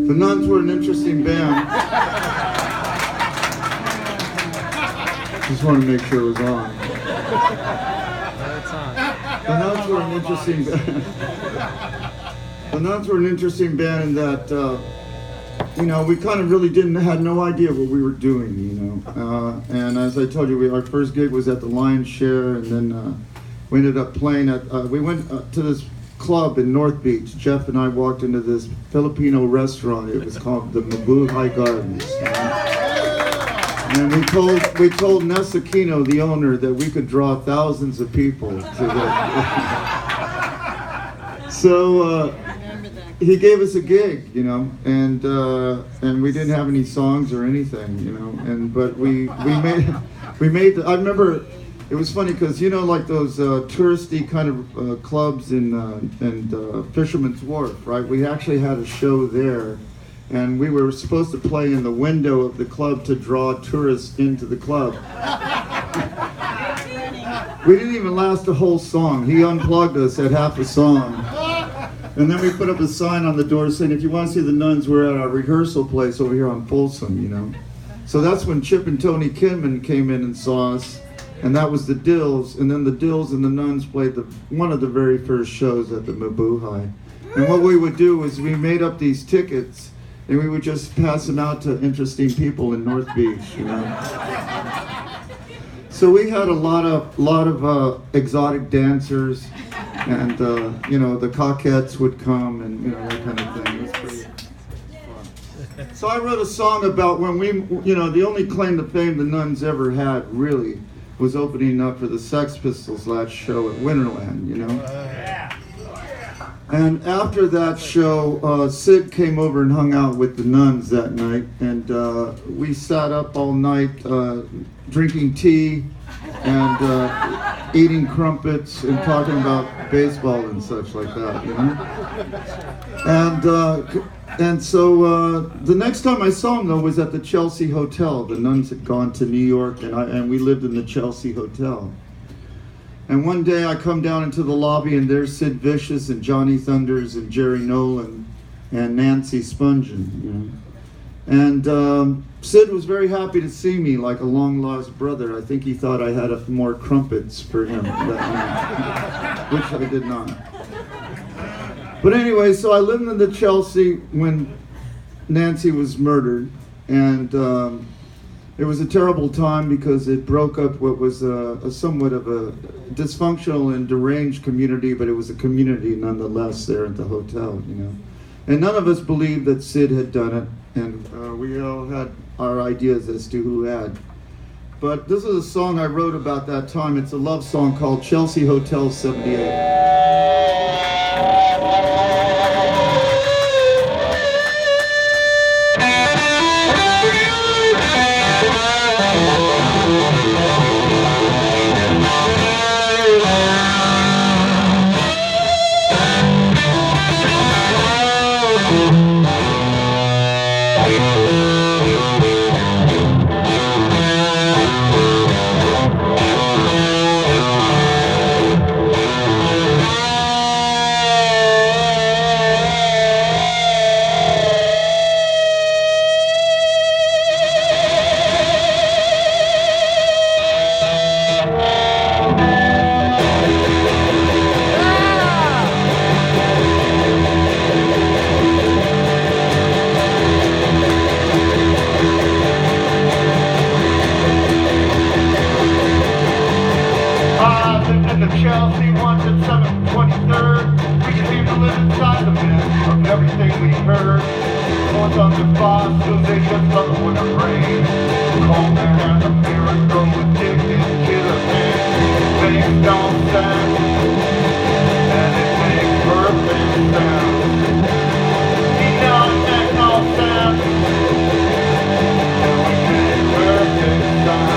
The Nuns were an interesting band. Just wanted to make sure it was on. The Nuns were an interesting band. The Nuns were an interesting band in that, you know, we kind of really had no idea what we were doing, you know. And as I told you, our first gig was at the Lion's Share, and then we ended up playing at, we went to this club in North Beach. Jeff and I walked into this Filipino restaurant. It was called the Mabuhay Gardens. And we told Ness Aquino, the owner, that we could draw thousands of people to the. So he gave us a gig, you know, and we didn't have any songs or anything, you know, but we made. I remember. It was funny because, you know, like those touristy kind of clubs in Fisherman's Wharf, right? We actually had a show there, and we were supposed to play in the window of the club to draw tourists into the club. We didn't even last a whole song. He unplugged us at half a song. And then we put up a sign on the door saying, if you want to see the Nuns, we're at our rehearsal place over here on Folsom, you know? So that's when Chip and Tony Kinman came in and saw us. And that was the Dills, and then the Dills and the Nuns played one of the very first shows at the Mabuhay. And what we would do is we made up these tickets, and we would just pass them out to interesting people in North Beach, you know. So we had a lot of exotic dancers, and you know, the Coquettes would come, and you know, that kind of thing. It was pretty fun. So I wrote a song about when we, you know, the only claim to fame the Nuns ever had, really, was opening up for the Sex Pistols' last show at Winterland, you know? And after that show, Sid came over and hung out with the Nuns that night, and we sat up all night drinking tea and eating crumpets and talking about baseball and such like that, you know? And so the next time I saw him, though, was at the Chelsea Hotel. The Nuns had gone to New York, and we lived in the Chelsea Hotel. And one day I come down into the lobby, and there's Sid Vicious and Johnny Thunders and Jerry Nolan and Nancy Spungen, you know. And Sid was very happy to see me, like a long-lost brother. I think he thought I had more crumpets for him that night, which I did not. But anyway, so I lived in the Chelsea when Nancy was murdered, and it was a terrible time because it broke up what was a somewhat of a dysfunctional and deranged community, but it was a community nonetheless there at the hotel, you know. And none of us believed that Sid had done it, and we all had our ideas as to who had. But this is a song I wrote about that time. It's a love song called Chelsea Hotel 78. Chelsea once at 723rd. We seem to live inside the mist of everything we heard. Once on the boss, so they just love it when it rains. Cold man and a miracle addicted to the pain. Things don't sound, and it makes perfect sound. You know it makes no sense, and we make perfect sound.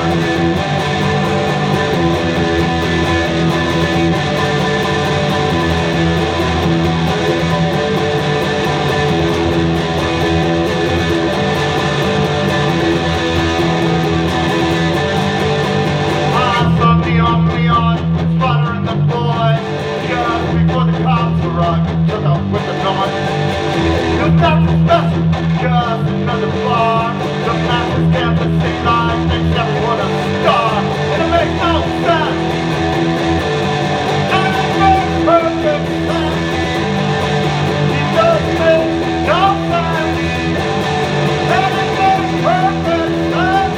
Took out with the gun. nothing special, just another bar. The master's campus city life makes everyone a star, and it makes no sense. And it makes perfect sense. It does make no sense. And it makes perfect sense.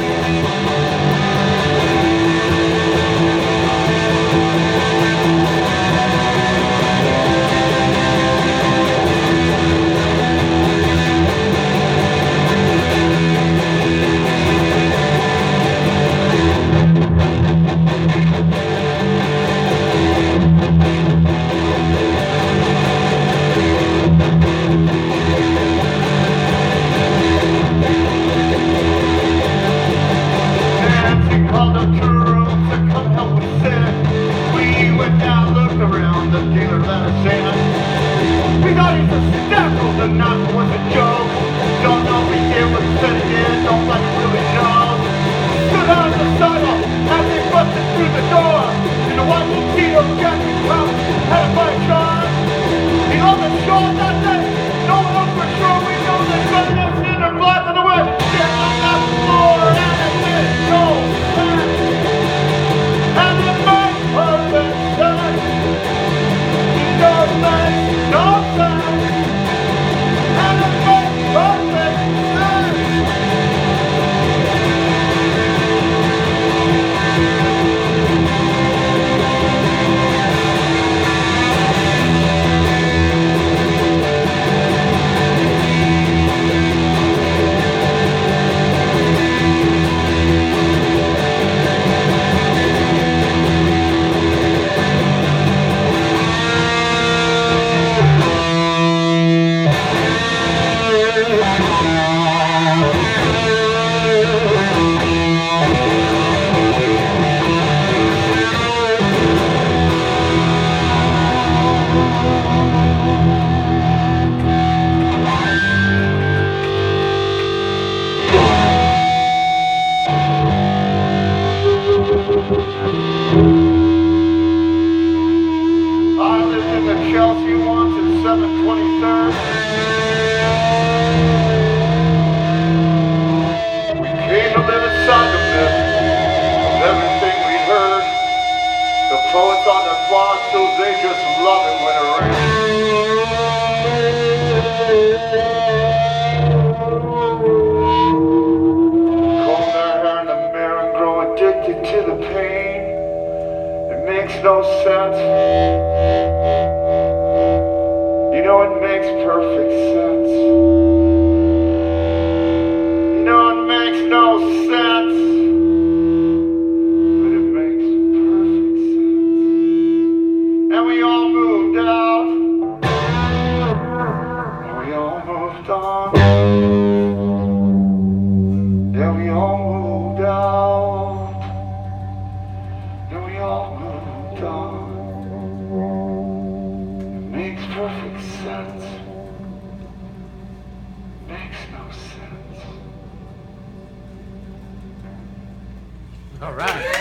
Called up two rooms to come help us sit. We went down, looked around, the dealer let us in. We thought he was speckled, the knock was a joke. Don't know if he did what he said he did, don't like really know. Stood on the sidewalk as they busted through the door. In the white Tito jacket coat, had a fight car. He loved the show that day, no one knows for sure. We know they running us in their blood on the way. Get on that floor and it made no sense. And it makes perfect sense. It does make no sense. And it makes perfect sense. I lived in the Chelsea once at 723rd. We came to live inside the myth of everything we heard. The poets on their fossils, they just love it when it rains. Comb their hair in the mirror and grow addicted to the pain. It makes no sense. You know it makes perfect sense. You know it makes no sense. But it makes perfect sense. And we all moved out. And we all moved on. Yeah, we all moved out. And we all moved on. Makes perfect sense. Makes no sense. All right.